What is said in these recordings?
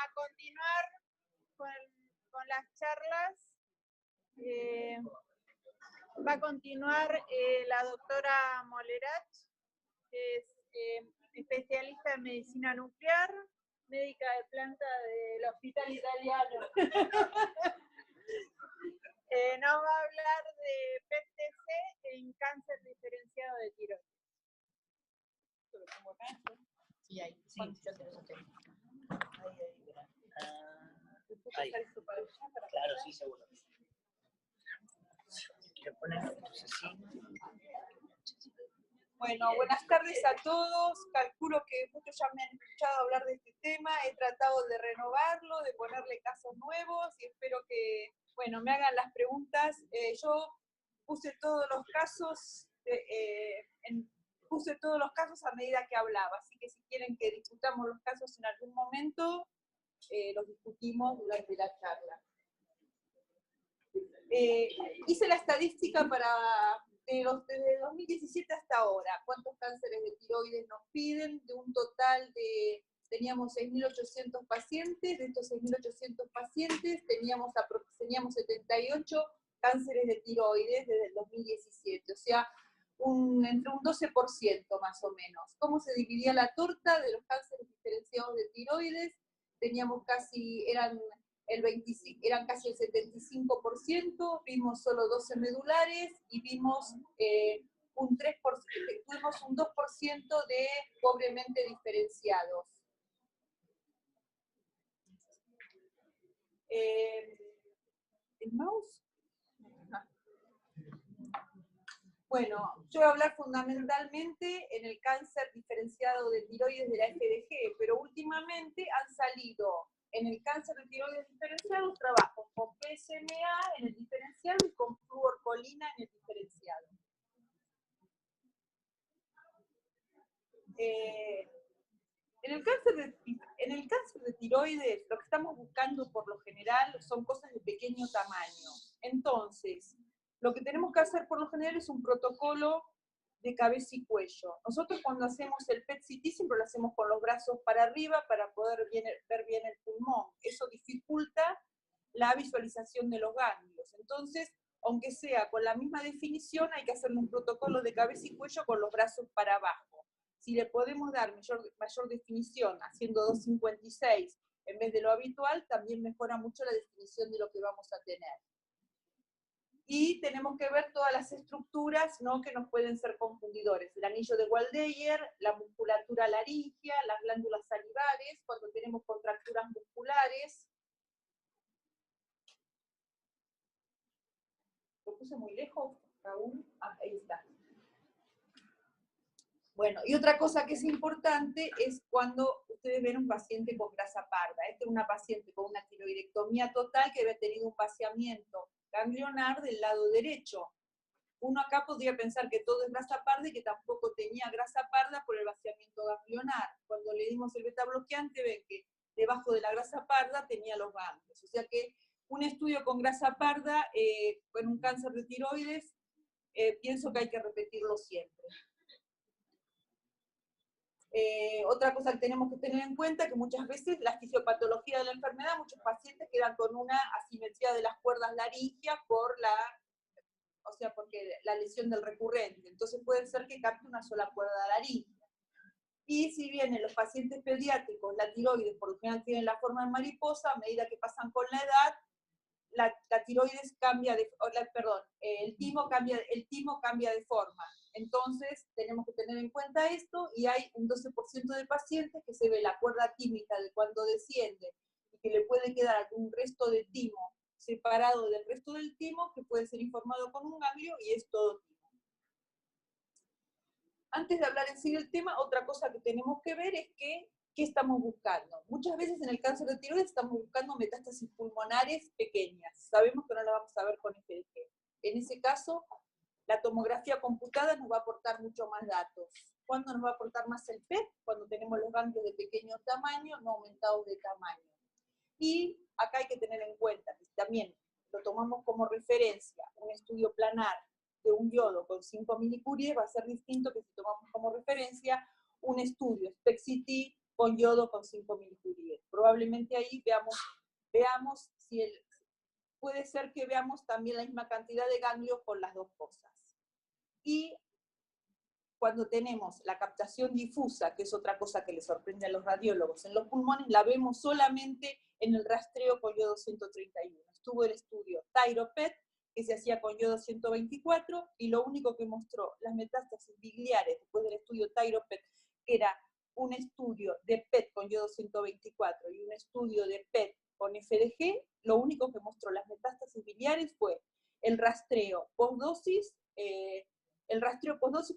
a continuar con las charlas. Va a continuar la doctora Molerach, que es especialista en medicina nuclear, médica de planta del Hospital Italiano. Nos va a hablar de PET-CT en cáncer diferenciado de tiroides. Sí, ahí. Sí, yo te lo tengo. Ahí. Claro, sí, seguro. Bueno, buenas tardes a todos. Calculo que muchos ya me han escuchado hablar de este tema. He tratado de renovarlo, de ponerle casos nuevos y espero que, bueno, me hagan las preguntas. Yo puse todos los casos, a medida que hablaba, así que si quieren que discutamos los casos en algún momento, los discutimos durante la charla. Hice la estadística desde 2017 hasta ahora, cuántos cánceres de tiroides nos piden, de un total de, teníamos 6.800 pacientes, de estos 6.800 pacientes teníamos 78 cánceres de tiroides desde el 2017, o sea, entre un 12% más o menos. ¿Cómo se dividía la torta de los cánceres diferenciados de tiroides? Teníamos eran casi el 75%, vimos solo 12 medulares y vimos un 3%, tuvimos un 2% de pobremente diferenciados. ¿El mouse? Bueno, yo voy a hablar fundamentalmente en el cáncer diferenciado de tiroides de la FDG, pero últimamente han salido en el cáncer de tiroides diferenciado trabajos con PSMA en el diferenciado y con fluorcolina en el diferenciado. En el cáncer de tiroides, lo que estamos buscando por lo general son cosas de pequeño tamaño. Entonces, lo que tenemos que hacer por lo general es un protocolo de cabeza y cuello. Nosotros cuando hacemos el PET-CT siempre lo hacemos con los brazos para arriba para poder ver bien el pulmón. Eso dificulta la visualización de los ganglios. Entonces, aunque sea con la misma definición, hay que hacerle un protocolo de cabeza y cuello con los brazos para abajo. Si le podemos dar mayor definición haciendo 256 en vez de lo habitual, también mejora mucho la definición de lo que vamos a tener. Y tenemos que ver todas las estructuras, ¿no?, que nos pueden ser confundidores. El anillo de Waldeyer, la musculatura laringea, las glándulas salivares, cuando tenemos contracturas musculares. ¿Lo puse muy lejos, Raúl? Ah, ahí está. Bueno, y otra cosa que es importante es cuando ustedes ven un paciente con grasa parda. Esta es una paciente con una tiroidectomía total que había tenido un vaciamiento ganglionar del lado derecho. Uno acá podría pensar que todo es grasa parda y que tampoco tenía grasa parda por el vaciamiento ganglionar. Cuando le dimos el beta bloqueante, ven que debajo de la grasa parda tenía los ganglios. O sea que un estudio con grasa parda con un cáncer de tiroides, pienso que hay que repetirlo siempre. Otra cosa que tenemos que tener en cuenta es que muchas veces la fisiopatología de la enfermedad, muchos pacientes quedan con una asimetría de las cuerdas laringeas porque la lesión del recurrente. Entonces puede ser que capte una sola cuerda laríngea. Y si bien en los pacientes pediátricos la tiroides por lo general tiene la forma de mariposa, a medida que pasan con la edad, la tiroides cambia el timo cambia de forma. Entonces tenemos que tener en cuenta esto, y hay un 12% de pacientes que se ve la cuerda tímica de cuando desciende y que le puede quedar algún resto de timo separado del resto del timo, que puede ser informado con un ganglio y es todo timo. Antes de hablar en sí del tema, otra cosa que tenemos que ver es ¿qué estamos buscando? Muchas veces en el cáncer de tiroides estamos buscando metástasis pulmonares pequeñas. Sabemos que no la vamos a ver con FDG. En ese caso, la tomografía computada nos va a aportar mucho más datos. ¿Cuándo nos va a aportar más el PET? Cuando tenemos los ganglios de pequeño tamaño, no aumentados de tamaño. Y acá hay que tener en cuenta que también lo tomamos como referencia, un estudio planar de un yodo con 5 milicuries va a ser distinto que si tomamos como referencia un estudio SPECT-CT con yodo con 5 milicuries. Probablemente ahí veamos si puede ser que veamos también la misma cantidad de ganglios con las dos cosas. Y cuando tenemos la captación difusa, que es otra cosa que le sorprende a los radiólogos, en los pulmones la vemos solamente en el rastreo con yodo 131. Estuvo el estudio ThyroPET, que se hacía con yodo 124, y lo único que mostró las metástasis biliares después del estudio ThyroPET, que era un estudio de PET con yodo 124 y un estudio de PET con FDG, lo único que mostró las metástasis biliares fue el rastreo postdosis,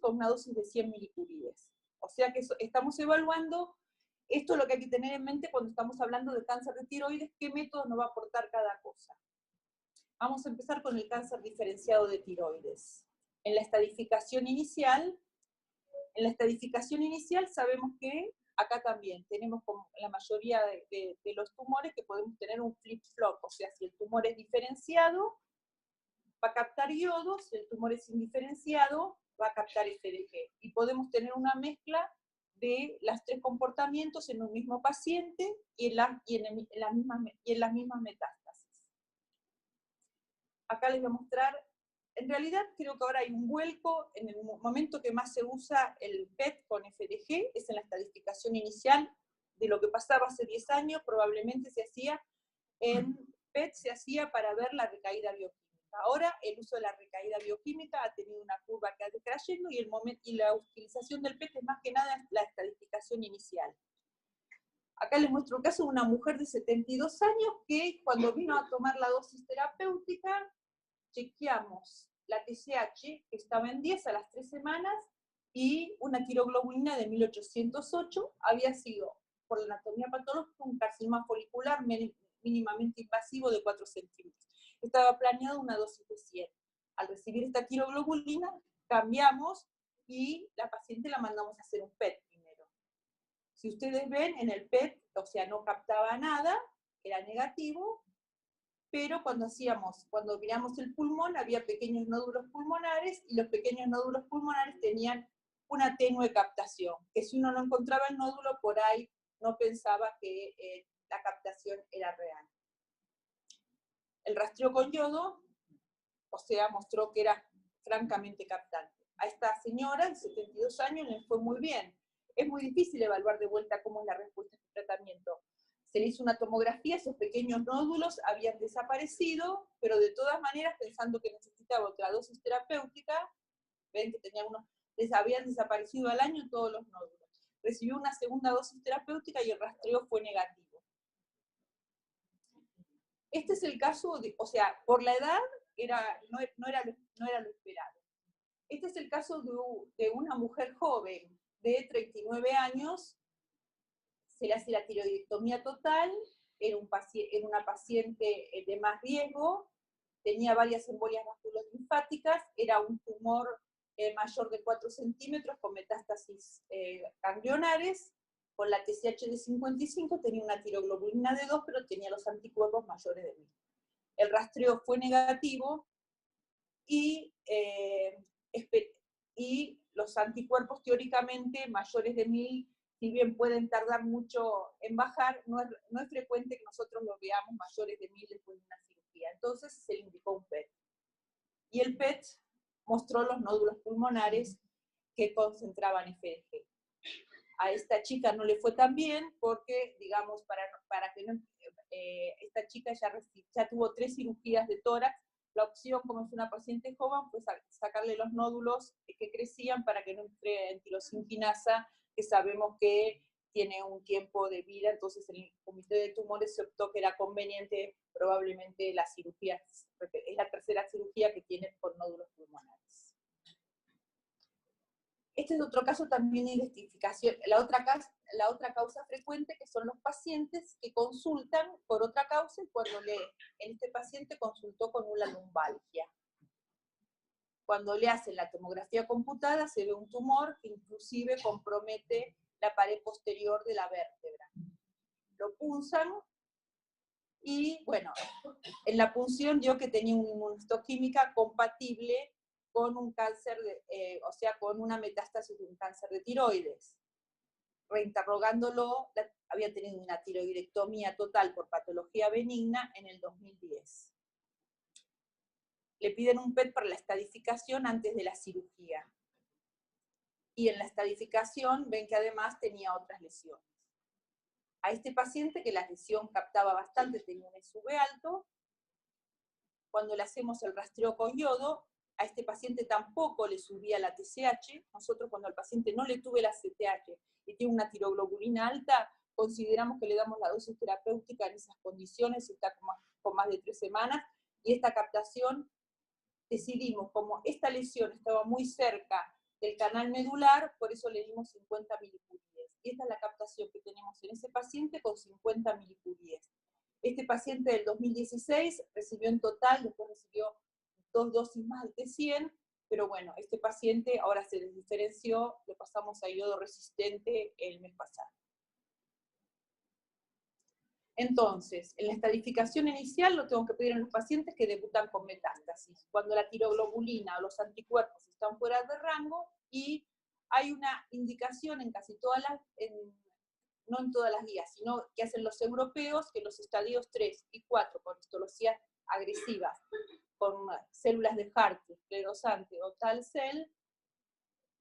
con una dosis de 100 milicuries. O sea que estamos evaluando, esto es lo que hay que tener en mente cuando estamos hablando de cáncer de tiroides, qué método nos va a aportar cada cosa. Vamos a empezar con el cáncer diferenciado de tiroides. En la estadificación inicial sabemos que acá también tenemos, como la mayoría de los tumores, que podemos tener un flip-flop, o sea, si el tumor es diferenciado, va a captar yodo, si el tumor es indiferenciado, va a captar FDG. Y podemos tener una mezcla de los tres comportamientos en un mismo paciente y en las mismas metástasis. Acá les voy a mostrar, en realidad creo que ahora hay un vuelco, en el momento que más se usa el PET con FDG, es en la estadificación inicial de lo que pasaba hace 10 años, probablemente PET se hacía para ver la recaída bioquímica. Ahora el uso de la recaída bioquímica ha tenido una curva que ha decreciendo y la utilización del PET es más que nada la estadificación inicial. Acá les muestro un caso de una mujer de 72 años que cuando vino a tomar la dosis terapéutica, chequeamos la TSH, que estaba en 10 a las 3 semanas, y una tiroglobulina de 1808, había sido, por la anatomía patológica, un carcinoma folicular mínimamente invasivo de 4 centímetros. Estaba planeado una dosis de 100. Al recibir esta tiroglobulina, cambiamos y la paciente la mandamos a hacer un PET primero. Si ustedes ven, en el PET, o sea, no captaba nada, era negativo, pero cuando miramos el pulmón, había pequeños nódulos pulmonares, y los pequeños nódulos pulmonares tenían una tenue captación, que si uno no encontraba el nódulo, por ahí no pensaba que la captación era real. El rastreo con yodo, o sea, mostró que era francamente captante. A esta señora de 72 años le fue muy bien. Es muy difícil evaluar de vuelta cómo es la respuesta a este tratamiento. Se le hizo una tomografía, esos pequeños nódulos habían desaparecido, pero de todas maneras, pensando que necesitaba otra dosis terapéutica, ven que les habían desaparecido al año todos los nódulos. Recibió una segunda dosis terapéutica y el rastreo fue negativo. Este es el caso, o sea, por la edad no era lo esperado. Este es el caso de una mujer joven de 39 años, se le hace la tiroidectomía total, era una paciente de más riesgo, tenía varias embolias vasculolinfáticas, era un tumor mayor de 4 centímetros con metástasis ganglionares, con la TSH de 55, tenía una tiroglobulina de 2, pero tenía los anticuerpos mayores de 1000. El rastreo fue negativo y los anticuerpos teóricamente mayores de 1000, si bien pueden tardar mucho en bajar, no es frecuente que nosotros los veamos mayores de 1000 después de una cirugía. Entonces se le indicó un PET. Y el PET mostró los nódulos pulmonares que concentraban FDG. A esta chica no le fue tan bien porque, digamos, para que no, esta chica ya tuvo 3 cirugías de tórax. La opción, como es una paciente joven, fue sacarle los nódulos que crecían para que no entre en tirosinquinasa, que sabemos que tiene un tiempo de vida. Entonces el comité de tumores se optó que era conveniente, probablemente la cirugía, es la tercera cirugía que tiene por nódulos pulmonares. Este es otro caso también de identificación. La otra causa frecuente, que son los pacientes que consultan por otra causa, y cuando en este paciente consultó con una lumbalgia. Cuando le hacen la tomografía computada, se ve un tumor que inclusive compromete la pared posterior de la vértebra. Lo punzan, y bueno, en la punción dio que tenía una inmunohistoquímica compatible con un cáncer, o sea, con una metástasis de un cáncer de tiroides. reinterrogándolo, había tenido una tiroidectomía total por patología benigna en el 2010. Le piden un PET para la estadificación antes de la cirugía. Y en la estadificación ven que además tenía otras lesiones. A este paciente, que la lesión captaba bastante, tenía un SUV alto, cuando le hacemos el rastreo con yodo, a este paciente tampoco le subía la TSH. Nosotros, cuando al paciente no le tuve la CTH y tiene una tiroglobulina alta, consideramos que le damos la dosis terapéutica en esas condiciones, si está con más de 3 semanas, y esta captación decidimos, como esta lesión estaba muy cerca del canal medular, por eso le dimos 50 milicuries. Y esta es la captación que tenemos en ese paciente con 50 milicuries. Este paciente del 2016 recibió en total, después recibió 2 dosis más de T100, pero bueno, este paciente ahora se les diferenció, lo pasamos a yodo resistente el mes pasado. Entonces, en la estadificación inicial lo tengo que pedir en los pacientes que debutan con metástasis, cuando la tiroglobulina o los anticuerpos están fuera de rango, y hay una indicación en casi todas las, no en todas las guías, sino que hacen los europeos, que los estadios 3 y 4, con histologías agresivas, con células de Hart, esclerosante o tal cell,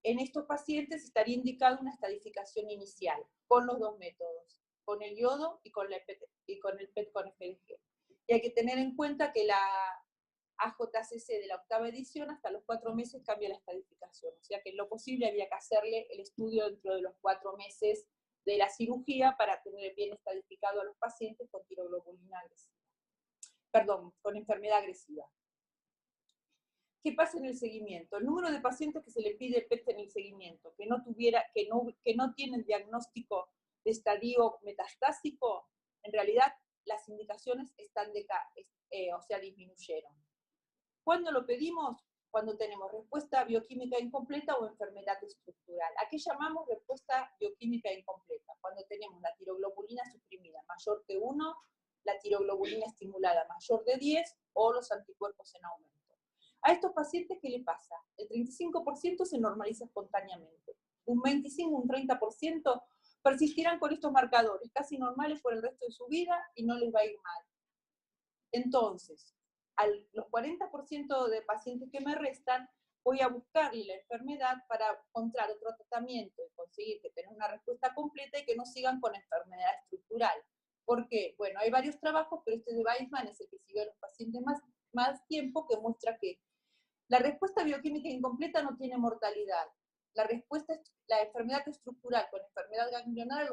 en estos pacientes estaría indicada una estadificación inicial, con los dos métodos, con el yodo y con el PET con FDG. Y hay que tener en cuenta que la AJCC de la 8ª edición hasta los 4 meses cambia la estadificación, o sea que en lo posible había que hacerle el estudio dentro de los 4 meses de la cirugía para tener bien estadificado a los pacientes con tiroglobulina agresiva. Perdón, con enfermedad agresiva. ¿Qué pasa en el seguimiento? El número de pacientes que se le pide PET en el seguimiento, que no tienen diagnóstico de estadio metastásico, en realidad las indicaciones están disminuyeron. ¿Cuándo lo pedimos? Cuando tenemos respuesta bioquímica incompleta o enfermedad estructural. ¿A qué llamamos respuesta bioquímica incompleta? Cuando tenemos la tiroglobulina suprimida mayor que 1, la tiroglobulina estimulada mayor de 10 o los anticuerpos en aumento. A estos pacientes, ¿qué le pasa? El 35% se normaliza espontáneamente. Un 25, un 30% persistirán con estos marcadores casi normales por el resto de su vida y no les va a ir mal. Entonces, a los 40% de pacientes que me restan, voy a buscarle la enfermedad para encontrar otro tratamiento y conseguir que tengan una respuesta completa y que no sigan con enfermedad estructural. ¿Por qué? Bueno, hay varios trabajos, pero este de Weissman es el que siguió a los pacientes más tiempo, que muestra que la respuesta bioquímica incompleta no tiene mortalidad. La enfermedad estructural con enfermedad ganglionar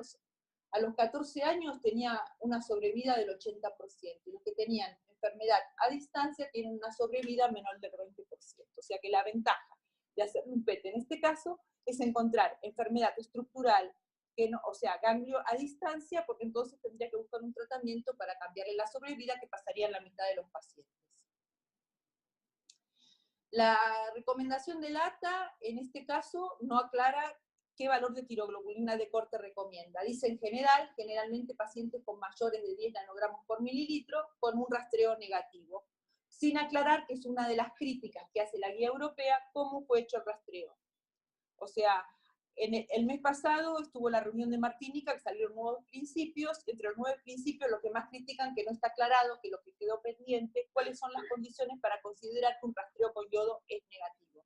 a los 14 años tenía una sobrevida del 80%, y los que tenían enfermedad a distancia tienen una sobrevida menor del 20%. O sea que la ventaja de hacer un PET en este caso es encontrar enfermedad estructural, ganglio a distancia, porque entonces tendría que buscar un tratamiento para cambiarle la sobrevida, que pasaría en la mitad de los pacientes. La recomendación del ATA, en este caso, no aclara qué valor de tiroglobulina de corte recomienda. Dice en general, generalmente pacientes con mayores de 10 nanogramos por mililitro con un rastreo negativo, sin aclarar que es una de las críticas que hace la guía europea, cómo fue hecho el rastreo. O sea, el mes pasado estuvo la reunión de Martínica, que salieron nuevos principios. Entre los 9 principios, lo que más critican, que no está aclarado, que lo que quedó pendiente, cuáles son las condiciones para considerar que un rastreo con yodo es negativo.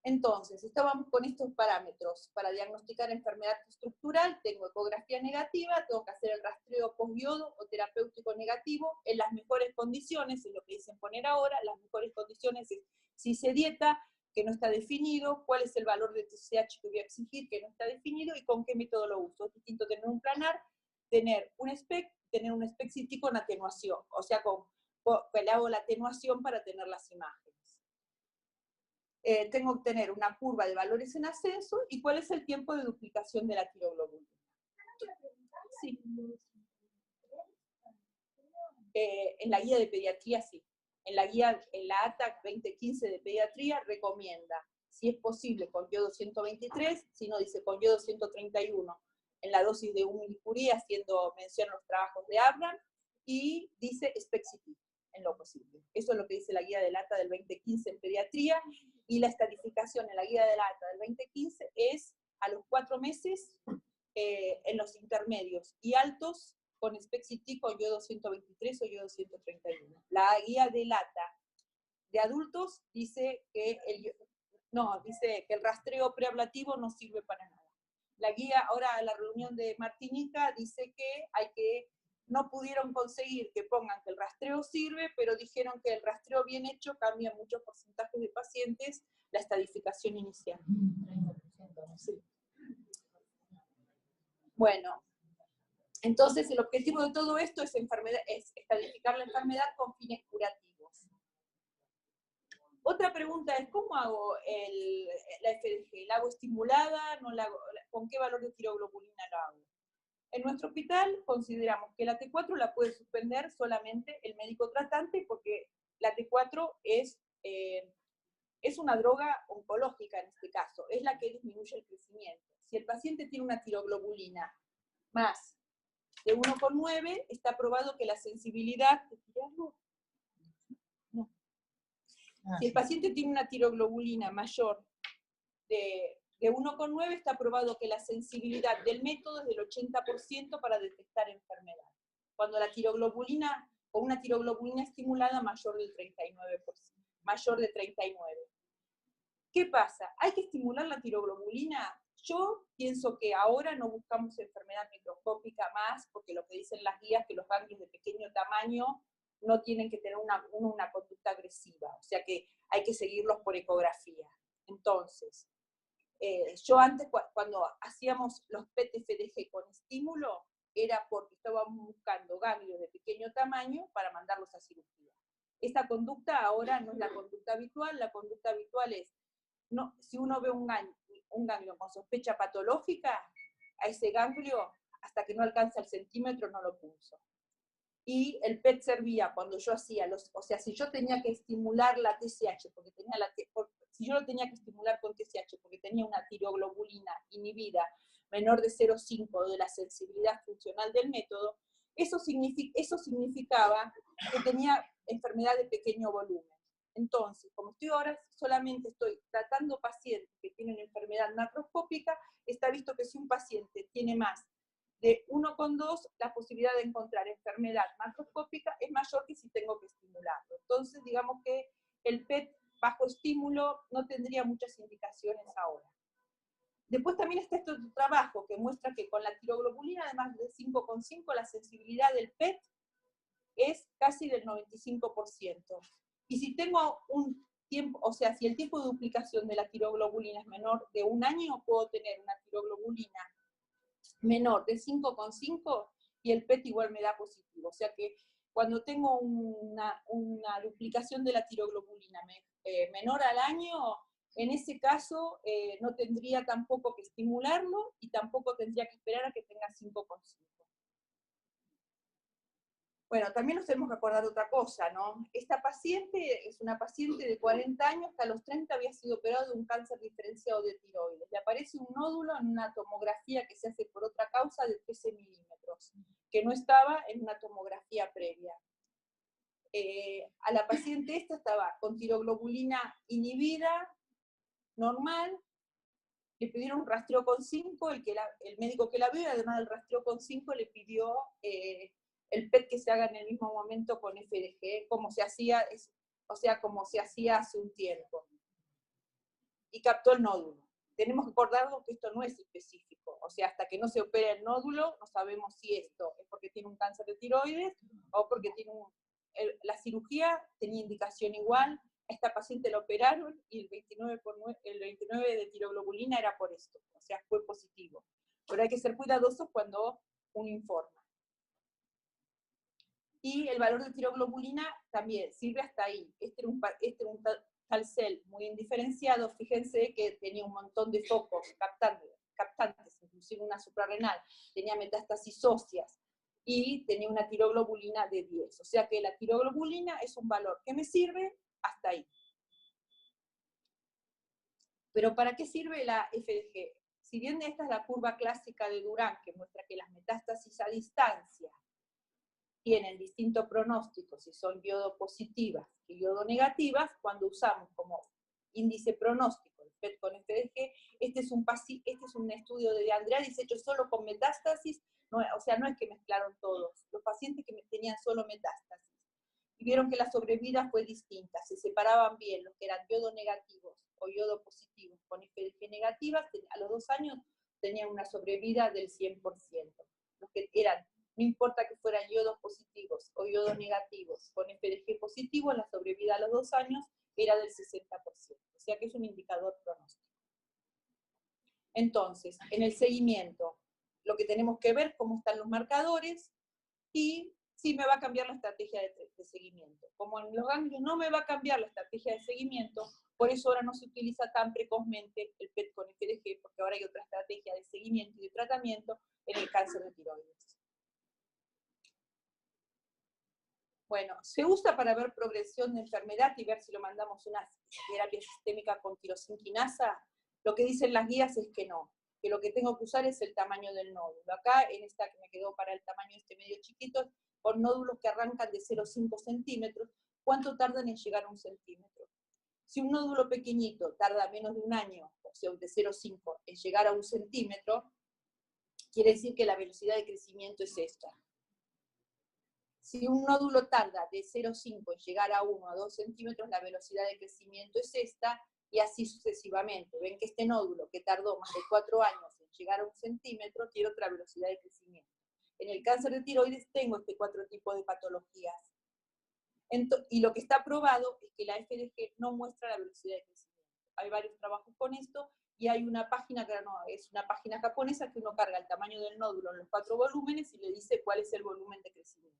Entonces, estábamos con estos parámetros para diagnosticar enfermedad estructural. Tengo ecografía negativa, tengo que hacer el rastreo con yodo o terapéutico negativo en las mejores condiciones, es lo que dicen poner ahora. Las mejores condiciones es si se dieta, que no está definido, cuál es el valor de TSH que voy a exigir, que no está definido, y con qué método lo uso. Es distinto tener un planar, tener un SPEC CT con atenuación, o sea, le hago la atenuación para tener las imágenes. Tengo que tener una curva de valores en ascenso, y cuál es el tiempo de duplicación de la tiroglobulina. Sí. En la guía de pediatría, sí. En la ATA 2015 de pediatría recomienda, si es posible, con yodo 123, si no dice con yodo 131, en la dosis de 1 milicurie, haciendo mención a los trabajos de Abraham, y dice SPEC-CT, en lo posible. Eso es lo que dice la guía del ATA del 2015 en pediatría, y la estadificación en la guía del ATA del 2015 es a los 4 meses en los intermedios, y altos con Spexity con yodo 123 o yodo 131. La guía de LATA de adultos dice que el rastreo preablativo no sirve para nada. La guía, ahora la reunión de Martinica, dice que no pudieron conseguir que pongan que el rastreo sirve, pero dijeron que el rastreo bien hecho cambia muchos porcentajes de pacientes la estadificación inicial. Sí. Bueno, entonces el objetivo de todo esto es estadificar la enfermedad con fines curativos. Otra pregunta es, ¿cómo hago la FDG? ¿La hago estimulada? ¿No la hago? ¿Con qué valor de tiroglobulina la hago? En nuestro hospital consideramos que la T4 la puede suspender solamente el médico tratante, porque la T4 es una droga oncológica en este caso, es la que disminuye el crecimiento. Si el paciente tiene una tiroglobulina más de 1,9, está probado que la sensibilidad... No. Si el paciente tiene una tiroglobulina mayor de 1,9, está probado que la sensibilidad del método es del 80% para detectar enfermedad. Cuando la tiroglobulina, o una tiroglobulina estimulada mayor del 39%, mayor de 39. ¿Qué pasa? ¿Hay que estimular la tiroglobulina? Yo pienso que ahora no buscamos enfermedad microscópica más, porque lo que dicen las guías, que los ganglios de pequeño tamaño no tienen que tener una conducta agresiva, o sea que hay que seguirlos por ecografía. Entonces, yo antes, cuando hacíamos los PET-FDG con estímulo, era porque estábamos buscando ganglios de pequeño tamaño para mandarlos a cirugía. Esta conducta ahora no es la conducta habitual. La conducta habitual es, si uno ve un ganglio con sospecha patológica, a ese ganglio, hasta que no alcanza el centímetro, no lo punzo. Y el PET servía cuando yo hacía o sea, si yo tenía que estimular la TSH, si yo lo tenía que estimular con TSH porque tenía una tiroglobulina inhibida menor de 0,5 de la sensibilidad funcional del método, eso significaba que tenía enfermedad de pequeño volumen. Entonces, como ahora solamente estoy tratando pacientes que tienen enfermedad macroscópica, está visto que si un paciente tiene más de 1,2, la posibilidad de encontrar enfermedad macroscópica es mayor que si tengo que estimularlo. Entonces, digamos que el PET bajo estímulo no tendría muchas indicaciones ahora. Después también está este otro trabajo que muestra que con la tiroglobulina, además de 5,5, la sensibilidad del PET es casi del 95%. Y si tengo un tiempo, o sea, si el tiempo de duplicación de la tiroglobulina es menor de 1 año, puedo tener una tiroglobulina menor de 5,5 y el PET igual me da positivo. O sea que cuando tengo una duplicación de la tiroglobulina menor al año, en ese caso no tendría tampoco que estimularlo y tampoco tendría que esperar a que tenga 5,5. Bueno, también nos tenemos que acordar de otra cosa, ¿no? Esta paciente es una paciente de 40 años que a los 30 había sido operado de un cáncer diferenciado de tiroides. Le aparece un nódulo en una tomografía que se hace por otra causa de 13 milímetros, que no estaba en una tomografía previa. A la paciente esta estaba con tiroglobulina inhibida, normal, le pidieron un rastreo con 5, el médico que la vio, además del rastreo con 5, le pidió el PET que se haga en el mismo momento con FDG, como se hacía hace un tiempo. Y captó el nódulo. Tenemos que acordarnos que esto no es específico, o sea, hasta que no se opera el nódulo, no sabemos si esto es porque tiene un cáncer de tiroides o porque tiene la cirugía tenía indicación igual. A esta paciente la operaron y el 29 de tiroglobulina era por esto, o sea, fue positivo. Pero hay que ser cuidadosos cuando uno informa. Y el valor de tiroglobulina también sirve hasta ahí. Este era un calcel muy indiferenciado, fíjense que tenía un montón de focos captantes, inclusive una suprarrenal, tenía metástasis óseas y tenía una tiroglobulina de 10. O sea que la tiroglobulina es un valor que me sirve hasta ahí. Pero ¿para qué sirve la FDG? Si bien esta es la curva clásica de Durán, que muestra que las metástasis a distancia tienen distintos pronósticos, si son yodo positivas y yodo negativas, cuando usamos como índice pronóstico el PET con FDG. Este es un estudio de Andreadis hecho solo con metástasis, no, o sea, no es que mezclaron todos, los pacientes que tenían solo metástasis. Y vieron que la sobrevida fue distinta, se separaban bien los que eran yodo negativos o yodo positivos con FDG negativas, a los 2 años tenían una sobrevida del 100%. Los que eran, no importa que fueran yodos positivos o yodos negativos, con FDG positivo, la sobrevida a los 2 años era del 60%, o sea que es un indicador pronóstico. Entonces, en el seguimiento, lo que tenemos que ver cómo están los marcadores y si me va a cambiar la estrategia de seguimiento. Como en los ganglios no me va a cambiar la estrategia de seguimiento, por eso ahora no se utiliza tan precozmente el PET con FDG, porque ahora hay otra estrategia de seguimiento y de tratamiento en el cáncer de tiroides. Bueno, se usa para ver progresión de enfermedad y ver si lo mandamos una terapia sistémica con tirosinquinasa. Lo que dicen las guías es que no, que lo que tengo que usar es el tamaño del nódulo. Acá, en esta que me quedó para el tamaño este medio chiquito, con nódulos que arrancan de 0,5 centímetros, ¿cuánto tardan en llegar a 1 centímetro? Si un nódulo pequeñito tarda menos de 1 año, o sea, de 0,5 en llegar a 1 centímetro, quiere decir que la velocidad de crecimiento es esta. Si un nódulo tarda de 0,5 en llegar a 1 a 2 centímetros, la velocidad de crecimiento es esta, y así sucesivamente. Ven que este nódulo que tardó más de 4 años en llegar a 1 centímetro tiene otra velocidad de crecimiento. En el cáncer de tiroides tengo este 4 tipos de patologías. Y lo que está probado es que la FDG no muestra la velocidad de crecimiento. Hay varios trabajos con esto, y hay una página, que no, es una página japonesa, que uno carga el tamaño del nódulo en los 4 volúmenes y le dice cuál es el volumen de crecimiento.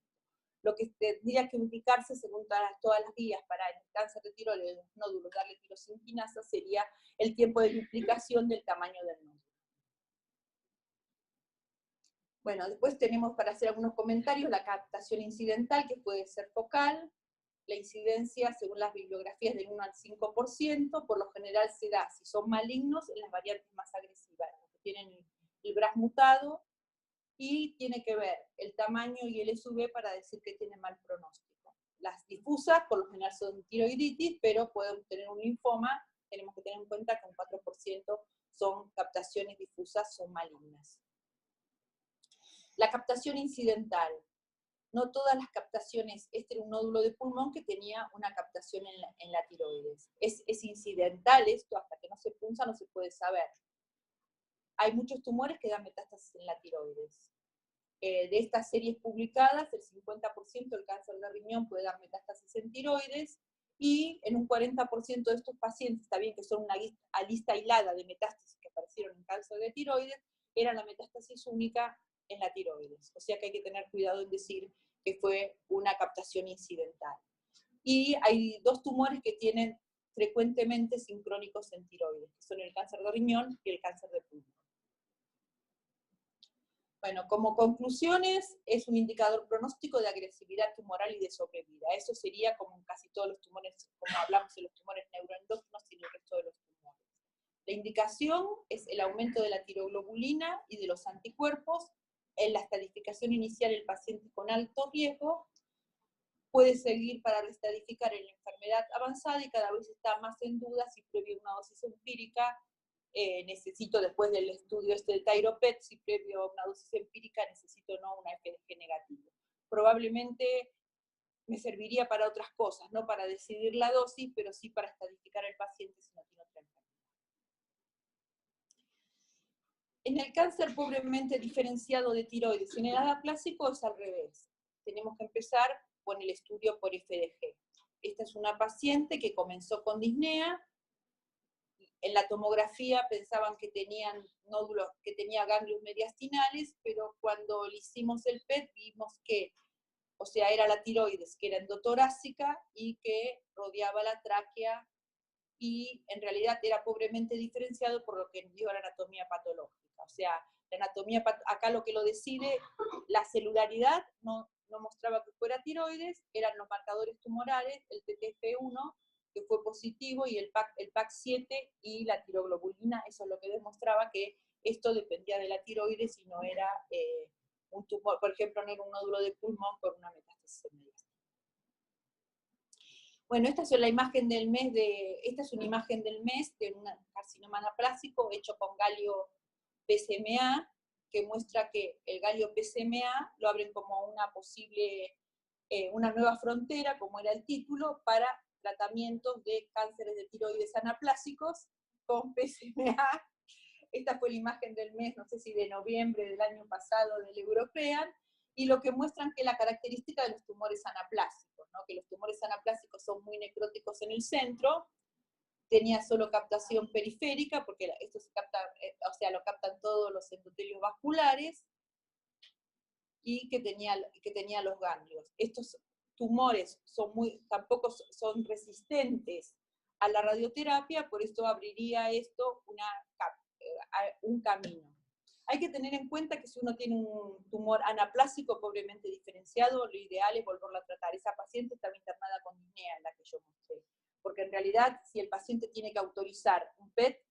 Lo que tendría que indicarse, según todas las guías para el cáncer de tiroides, de los nódulos, darle tirosinquinasa, sería el tiempo de duplicación del tamaño del nódulo. Bueno, después tenemos para hacer algunos comentarios la captación incidental, que puede ser focal. La incidencia, según las bibliografías, del 1 al 5%, por lo general se da, si son malignos, en las variantes más agresivas, los que tienen el BRAF mutado, y tiene que ver el tamaño y el SV para decir que tiene mal pronóstico. Las difusas, por lo general son tiroiditis, pero pueden tener un linfoma, tenemos que tener en cuenta que un 4% son captaciones difusas, son malignas. La captación incidental. No todas las captaciones, este era un nódulo de pulmón que tenía una captación en la tiroides. Es incidental esto, hasta que no se punza no se puede saber. Hay muchos tumores que dan metástasis en la tiroides. De estas series publicadas, el 50% del cáncer de riñón puede dar metástasis en tiroides, y en un 40% de estos pacientes, está bien que son una lista aislada de metástasis que aparecieron en cáncer de tiroides, era la metástasis única en la tiroides. O sea que hay que tener cuidado en decir que fue una captación incidental. Y hay 2 tumores que tienen frecuentemente sincrónicos en tiroides, que son el cáncer de riñón y el cáncer de pulmón. Bueno, como conclusiones, es un indicador pronóstico de agresividad tumoral y de sobrevida. Eso sería como en casi todos los tumores, como hablamos de los tumores neuroendócrinos y el resto de los tumores. La indicación es el aumento de la tiroglobulina y de los anticuerpos. En la estadificación inicial, el paciente con alto riesgo puede seguir para reestadificar en la enfermedad avanzada, y cada vez está más en duda si previo una dosis empírica necesito, después del estudio este de TyroPET, si previo a una dosis empírica necesito o no una FDG negativo. Probablemente me serviría para otras cosas, no para decidir la dosis, pero sí para estadificar al paciente si no tiene otra enfermedad. En el cáncer pobremente diferenciado de tiroides, en el anaplásico es al revés. Tenemos que empezar con el estudio por FDG. Esta es una paciente que comenzó con disnea. En la tomografía pensaban que tenían nódulos, que tenía ganglios mediastinales, pero cuando le hicimos el PET vimos que, o sea, era la tiroides, que era endotorácica y que rodeaba la tráquea, y en realidad era pobremente diferenciado por lo que dio la anatomía patológica. O sea, la anatomía, acá lo que lo decide, la celularidad no mostraba que fuera tiroides, eran los marcadores tumorales, el TTF1, que fue positivo, y el PAC7 y la tiroglobulina, eso es lo que demostraba que esto dependía de la tiroides y no era un tumor, por ejemplo, no era un nódulo de pulmón por una metástasis mediastina. Bueno, esta es la imagen del mes esta es una imagen del mes de un carcinoma anaplásico hecho con galio PSMA, que muestra que el galio PSMA lo abren como una posible, una nueva frontera, como era el título, para tratamientos de cánceres de tiroides anaplásicos con PSMA. Esta fue la imagen del mes, no sé si de noviembre del año pasado, del European, y lo que muestran que la característica de los tumores anaplásicos, ¿no? Que los tumores anaplásicos son muy necróticos en el centro, tenía solo captación periférica, porque esto se capta, o sea, lo captan todos los endotelios vasculares, y que tenía los ganglios. Estos tumores tampoco son resistentes a la radioterapia, por esto abriría esto un camino. Hay que tener en cuenta que si uno tiene un tumor anaplásico pobremente diferenciado, lo ideal es volverlo a tratar. Esa paciente estaba internada con disnea, en la que yo mostré. Porque en realidad, si el paciente tiene que autorizar un PET,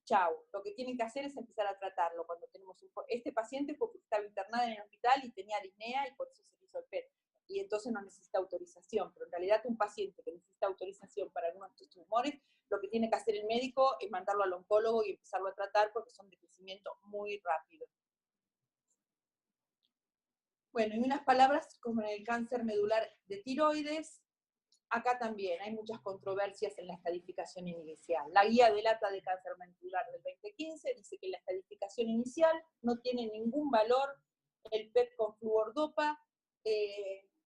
chau, lo que tienen que hacer es empezar a tratarlo. Cuando tenemos este paciente porque estaba internada en el hospital y tenía disnea y por eso se le hizo el PET. Y entonces no necesita autorización, pero en realidad un paciente que necesita autorización para alguno de estos tumores, lo que tiene que hacer el médico es mandarlo al oncólogo y empezarlo a tratar porque son de crecimiento muy rápido. Bueno, y unas palabras como en el cáncer medular de tiroides, acá también hay muchas controversias en la estadificación inicial. La guía de lata de cáncer medular del 2015 dice que la estadificación inicial no tiene ningún valor el PET con fluordopa.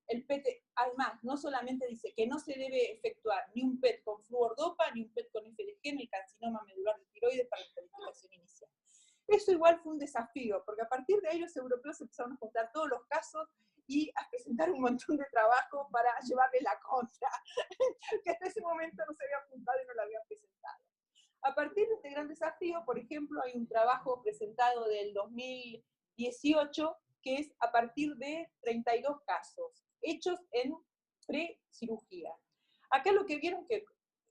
El PET, además, no solamente dice que no se debe efectuar ni un PET con fluordopa ni un PET con FDG en el carcinoma medular de tiroides para la estadificación inicial. Eso igual fue un desafío, porque a partir de ahí los europeos empezaron a juntar todos los casos y a presentar un montón de trabajo para llevarle la contra, que hasta ese momento no se habían juntado y no lo habían presentado. A partir de este gran desafío, por ejemplo, hay un trabajo presentado del 2018 que es a partir de 32 casos, hechos en pre-cirugía. Acá lo que vieron que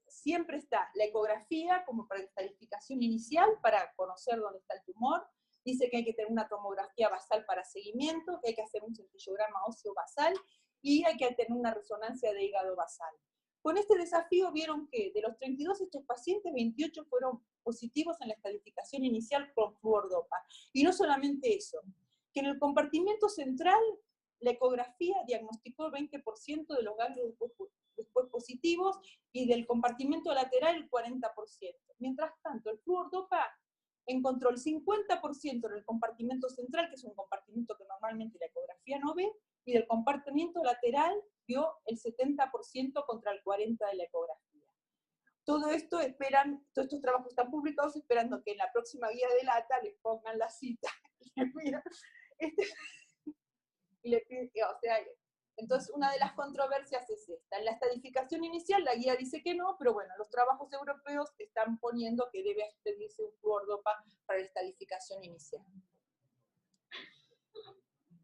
siempre está la ecografía como para la estadificación inicial, para conocer dónde está el tumor. Dice que hay que tener una tomografía basal para seguimiento, que hay que hacer un centellograma óseo basal y hay que tener una resonancia de hígado basal. Con este desafío vieron que de los 32 estos pacientes, 28 fueron positivos en la estadificación inicial con fluordopa. Y no solamente eso, que en el compartimento central la ecografía diagnosticó el 20% de los ganglios después positivos y del compartimento lateral el 40%. Mientras tanto, el fluordopa encontró el 50% en el compartimento central, que es un compartimento que normalmente la ecografía no ve, y del compartimento lateral vio el 70% contra el 40% de la ecografía. Todo esto todos estos trabajos están publicados esperando que en la próxima guía de lata les pongan la cita. Mira, o sea, entonces una de las controversias es esta. En la estadificación inicial la guía dice que no, pero bueno, los trabajos europeos están poniendo que debe pedirse un fluordopa para la estadificación inicial.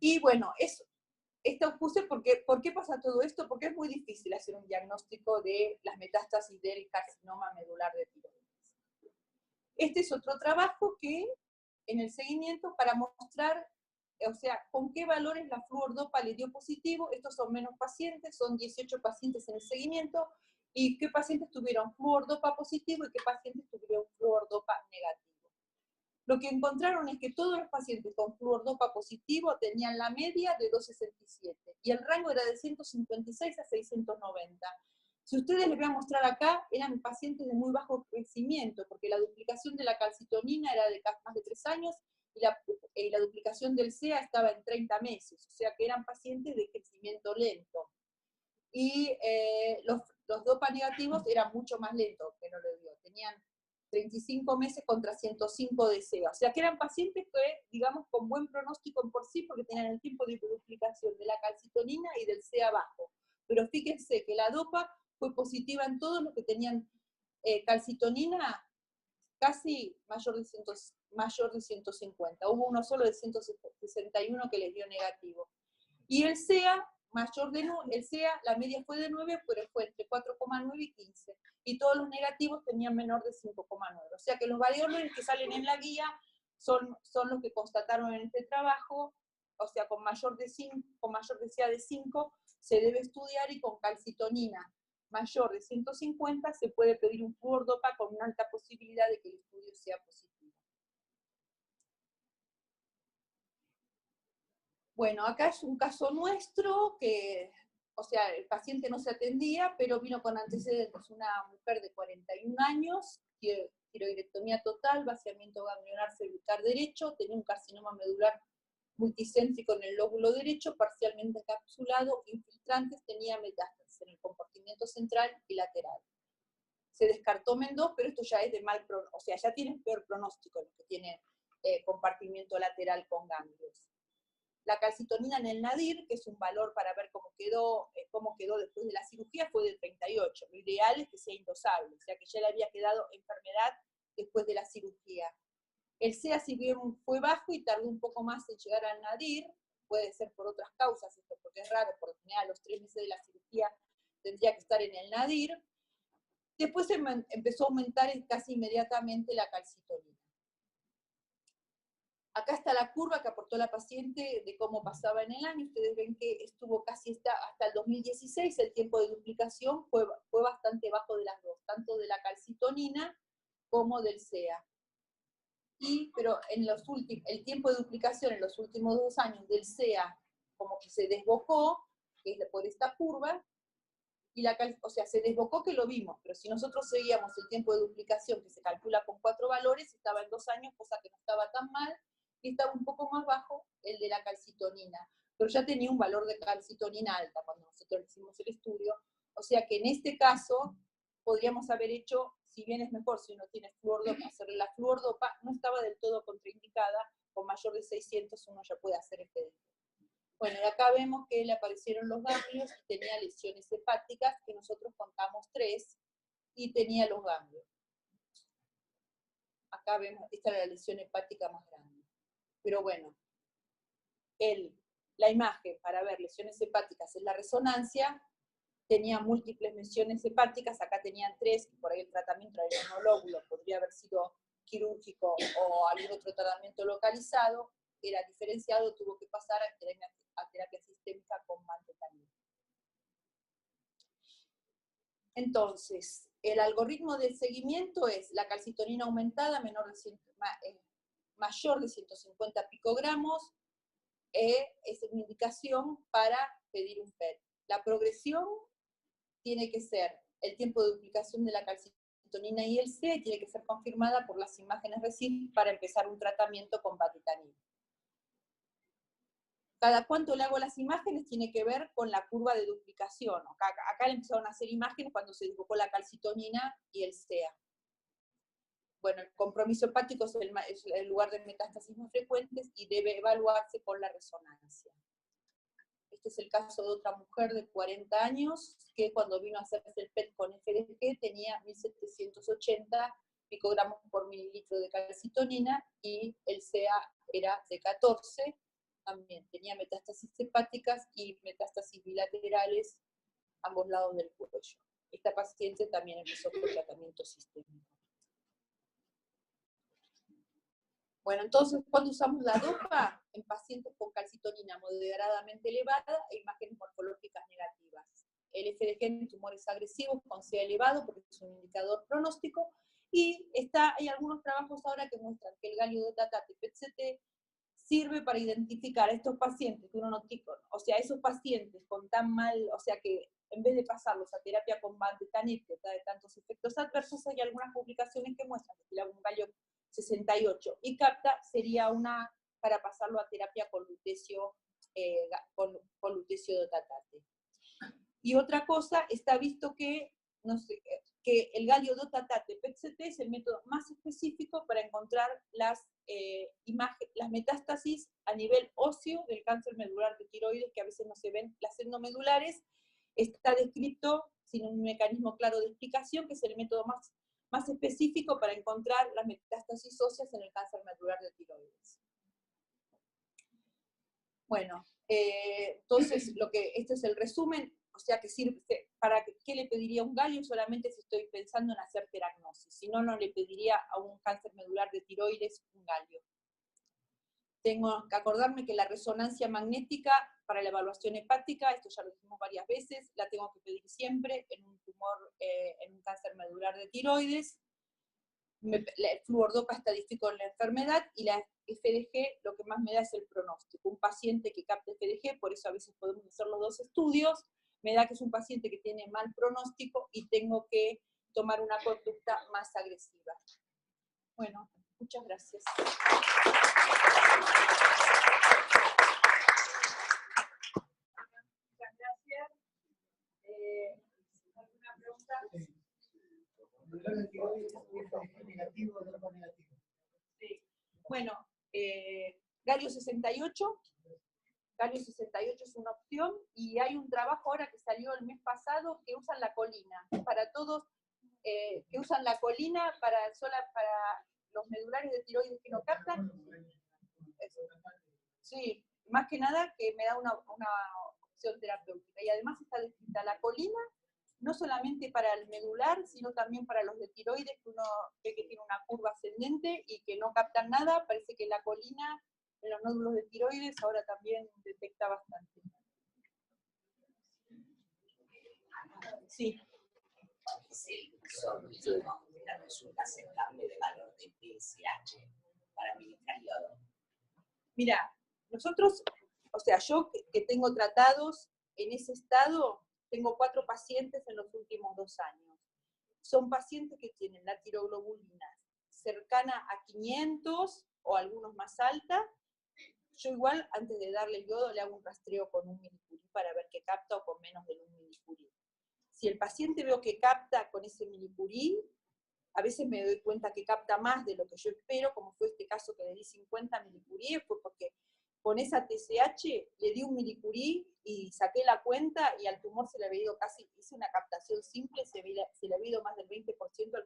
Y bueno, esto puse porque, ¿por qué pasa todo esto? Porque es muy difícil hacer un diagnóstico de las metástasis del carcinoma medular de tiroides. Este es otro trabajo que en el seguimiento para mostrar, o sea, con qué valores la fluordopa le dio positivo. Estos son menos pacientes, son 18 pacientes en el seguimiento, y qué pacientes tuvieron fluordopa positivo y qué pacientes tuvieron fluordopa negativo. Lo que encontraron es que todos los pacientes con fluordopa positivo tenían la media de 2,67 y el rango era de 156 a 690. Si ustedes les voy a mostrar acá, eran pacientes de muy bajo crecimiento, porque la duplicación de la calcitonina era de más de 3 años y la duplicación del CEA estaba en 30 meses, o sea que eran pacientes de crecimiento lento. Y los dopa negativos eran mucho más lentos que no lo dio, tenían 35 meses contra 105 de CEA. O sea que eran pacientes que, digamos, con buen pronóstico en por sí, porque tenían el tiempo de duplicación de la calcitonina y del CEA bajo. Pero fíjense que la dopa fue positiva en todos los que tenían calcitonina casi mayor de 150. Hubo uno solo de 161 que les dio negativo. Y el CEA, el CEA, la media fue de 9, pero fue entre 4,9 y 15. Y todos los negativos tenían menor de 5,9. O sea que los valores que salen en la guía son los que constataron en este trabajo. O sea, con mayor de CEA de 5 se debe estudiar, y con calcitonina mayor de 150, se puede pedir un fluordopa con una alta posibilidad de que el estudio sea positivo. Bueno, acá es un caso nuestro que, o sea, el paciente no se atendía, pero vino con antecedentes, una mujer de 41 años, tiroidectomía total, vaciamiento ganglionar cervical derecho, tenía un carcinoma medular multicéntrico en el lóbulo derecho, parcialmente encapsulado, infiltrantes, tenía metástasis en el compartimiento central y lateral. Se descartó MEN2, pero esto ya es de mal pronóstico, o sea, ya tiene peor pronóstico lo que tiene compartimiento lateral con ganglios. La calcitonina en el nadir, que es un valor para ver cómo quedó después de la cirugía, fue de 38. Lo ideal es que sea indosable, o sea que ya le había quedado enfermedad después de la cirugía. El CEA, si bien fue bajo y tardó un poco más en llegar al nadir, puede ser por otras causas, esto porque es raro, por lo general a los 3 meses de la cirugía tendría que estar en el nadir. Después empezó a aumentar casi inmediatamente la calcitonina. Acá está la curva que aportó la paciente de cómo pasaba en el año. Ustedes ven que estuvo casi hasta el 2016, el tiempo de duplicación fue bastante bajo de las dos, tanto de la calcitonina como del CEA. Pero el tiempo de duplicación en los últimos 2 años del CEA como que se desbocó, que es por esta curva, y o sea, se desbocó que lo vimos, pero si nosotros seguíamos el tiempo de duplicación que se calcula con 4 valores, estaba en 2 años, cosa que no estaba tan mal, y estaba un poco más bajo el de la calcitonina, pero ya tenía un valor de calcitonina alta cuando nosotros hicimos el estudio, o sea que en este caso podríamos haber hecho, si bien es mejor si uno tiene fluordopa, hacerle la fluordopa, no estaba del todo contraindicada, con mayor de 600 uno ya puede hacer este después. Bueno, y acá vemos que le aparecieron los ganglios y tenía lesiones hepáticas, que nosotros contamos 3, y tenía los ganglios. Acá vemos, esta era la lesión hepática más grande. Pero bueno, la imagen para ver lesiones hepáticas en la resonancia tenía múltiples lesiones hepáticas, acá tenían 3, que por ahí el tratamiento del monolóbulo podría haber sido quirúrgico o algún otro tratamiento localizado, era diferenciado, tuvo que pasar a terapia sistémica con mantetanib. Entonces, el algoritmo de seguimiento es la calcitonina aumentada mayor de 150 picogramos, es una indicación para pedir un PET. La progresión tiene que ser el tiempo de duplicación de la calcitonina y el C, tiene que ser confirmada por las imágenes RECIST para empezar un tratamiento con patitanib. Cada cuánto le hago las imágenes tiene que ver con la curva de duplicación. Acá le empezaron a hacer imágenes cuando se desbocó la calcitonina y el CEA. Bueno, el compromiso hepático es el lugar de metástasis más frecuentes y debe evaluarse con la resonancia. Este es el caso de otra mujer de 40 años que cuando vino a hacerse el PET con FDG tenía 1780 picogramos por mililitro de calcitonina y el CEA era de 14. También tenía metástasis hepáticas y metástasis bilaterales a ambos lados del cuello. Esta paciente también empezó con tratamiento sistémico. Bueno, entonces, ¿cuándo usamos la dopa? En pacientes con calcitonina moderadamente elevada e imágenes morfológicas negativas. El FDG en tumores agresivos con CEA elevado, porque es un indicador pronóstico, y hay algunos trabajos ahora que muestran que el galio-dotatate PET-CT sirve para identificar a estos pacientes que uno no tiene, o sea, esos pacientes con tan mal, o sea que en vez de pasarlos a terapia con mantetanib, que da de tantos efectos adversos, hay algunas publicaciones que muestran que si le hago un galio 68 y capta, sería una para pasarlo a terapia con lutecio, con lutecio dotatate. Y otra cosa, está visto que, que el galio dotatate PET-CT es el método más específico para encontrar las metástasis a nivel óseo del cáncer medular de tiroides, que a veces no se ven, las endomedulares. Está descrito sin un mecanismo claro de explicación, que es el método más específico para encontrar las metástasis óseas en el cáncer medular de tiroides. Bueno, entonces este es el resumen, o sea que sirve, ¿para qué le pediría un galio? Solamente si estoy pensando en hacer teragnosis, si no, no le pediría a un cáncer medular de tiroides un galio. Tengo que acordarme que la resonancia magnética para la evaluación hepática, esto ya lo dijimos varias veces, la tengo que pedir siempre en un tumor, en un cáncer medular de tiroides. El fluordopa estadístico en la enfermedad, y la FDG lo que más me da es el pronóstico. Un paciente que capta FDG, por eso a veces podemos hacer los dos estudios, me da que es un paciente que tiene mal pronóstico y tengo que tomar una conducta más agresiva. Bueno, muchas gracias. Muchas gracias. ¿Alguna pregunta? Negativo, droga negativo. Sí. Bueno, Galio 68. Galio 68 es una opción, y hay un trabajo ahora que salió el mes pasado que usan la colina. Para todos, que usan la colina para los medulares de tiroides que no captan. Sí, más que nada que me da una opción terapéutica. Y además está descrita la colina, no solamente para el medular, sino también para los de tiroides, que uno ve que tiene una curva ascendente y que no captan nada. Parece que la colina en los nódulos de tiroides ahora también detecta bastante. Sí. La resulta aceptable de valor de PSH para administrar yodo. Mira, nosotros, o sea, yo que tengo tratados en ese estado, tengo 4 pacientes en los últimos 2 años. Son pacientes que tienen la tiroglobulina cercana a 500 o algunos más alta. Yo igual, antes de darle yodo, le hago un rastreo con 1 milicurí para ver que capta, o con menos de 1 milicurí. Si el paciente veo que capta con ese milicurí, a veces me doy cuenta que capta más de lo que yo espero, como fue este caso que le di 50 milicuríes, fue porque con esa TSH le di 1 milicurí y saqué la cuenta, y al tumor se le había ido casi, hice una captación simple, se le había ido más del 20%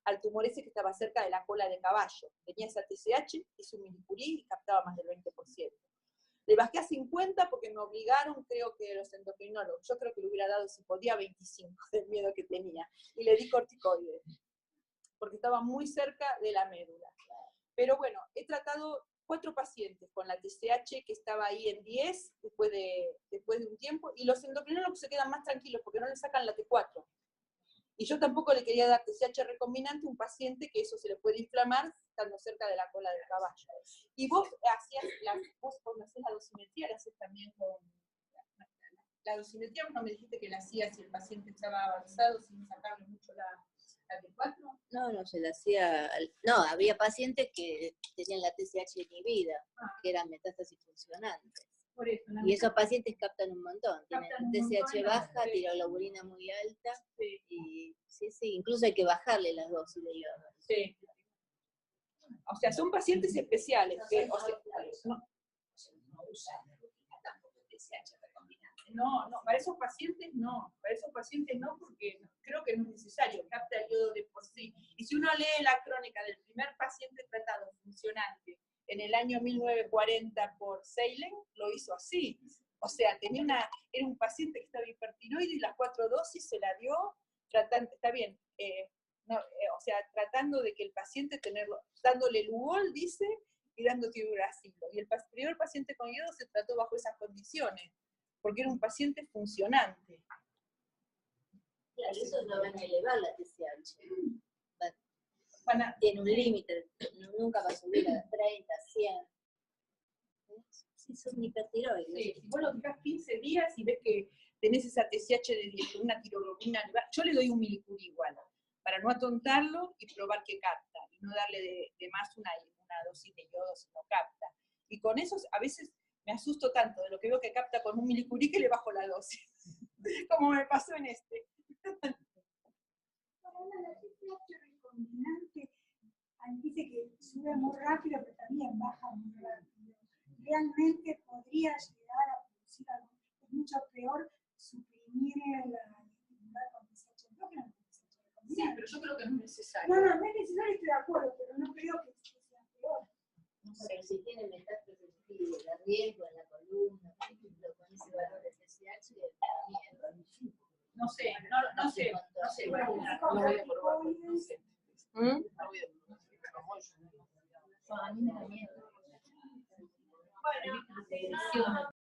al tumor ese que estaba cerca de la cola de caballo. Tenía esa TSH, hice 1 milicurí y captaba más del 20%. Le bajé a 50 porque me obligaron, creo que los endocrinólogos, yo creo que le hubiera dado, si podía, 25, del miedo que tenía. Y le di corticoides, porque estaba muy cerca de la médula. Pero bueno, he tratado 4 pacientes con la TSH que estaba ahí en 10 después de un tiempo, y los endocrinólogos se quedan más tranquilos porque no le sacan la T4. Y yo tampoco le quería dar TSH recombinante a un paciente que eso se le puede inflamar estando cerca de la cola del caballo. Y vos cuando hacés la dosimetría, la haces también con... La dosimetría, no me dijiste que la hacías si el paciente estaba avanzado sin sacarle mucho la T4. No, se la hacía... No, había pacientes que tenían la TSH inhibida, que eran metástasis funcionantes. Por eso, y esos pacientes captan un montón, tienen TSH baja, sí. tiroglobulina muy alta, Sí. y sí, incluso hay que bajarle las dosis de yodo. Sí. O sea, son pacientes especiales. Que, o sea, no, para esos pacientes no, porque creo que no es necesario, capta el yodo de por sí. Y si uno lee la crónica del primer paciente tratado funcionante en el año 1940 por Seilen, lo hizo así. O sea, era un paciente que estaba hipertiroide y las 4 dosis se la dio, está bien, o sea, tratando de que el paciente dándole Lugol, dice, y dando tiburacilo. Y el primer paciente con yodo se trató bajo esas condiciones, porque era un paciente funcionante. Claro, eso no van a elevar la TSH. Para, tiene un límite, nunca va a subir a 30, 100. Sí, son hipertiroides. Sí, si vos lo dejás 15 días y ves que tenés esa TSH de 10, una tiroglobulina elevada, yo le doy 1 milicurí igual, para no atontarlo y probar que capta, y no darle de más una dosis de yodo si no capta. Y con eso a veces me asusto tanto de lo que veo que capta con 1 milicurí que le bajo la dosis, como me pasó en este. La TSH recombinante dice que sube muy rápido, pero también baja muy rápido. Realmente podría llegar a producir algo. Es mucho peor suprimir la actividad con TSH endógena. Sí, pero yo creo que no es necesario. No es necesario, estoy de acuerdo, pero no creo que sea peor. Pero si tiene metástasis de riesgo en la columna, por ejemplo, con ese valor de TSH, da miedo. No sé. No sé. No voy a probar, no sé. A mí me da miedo. Bueno,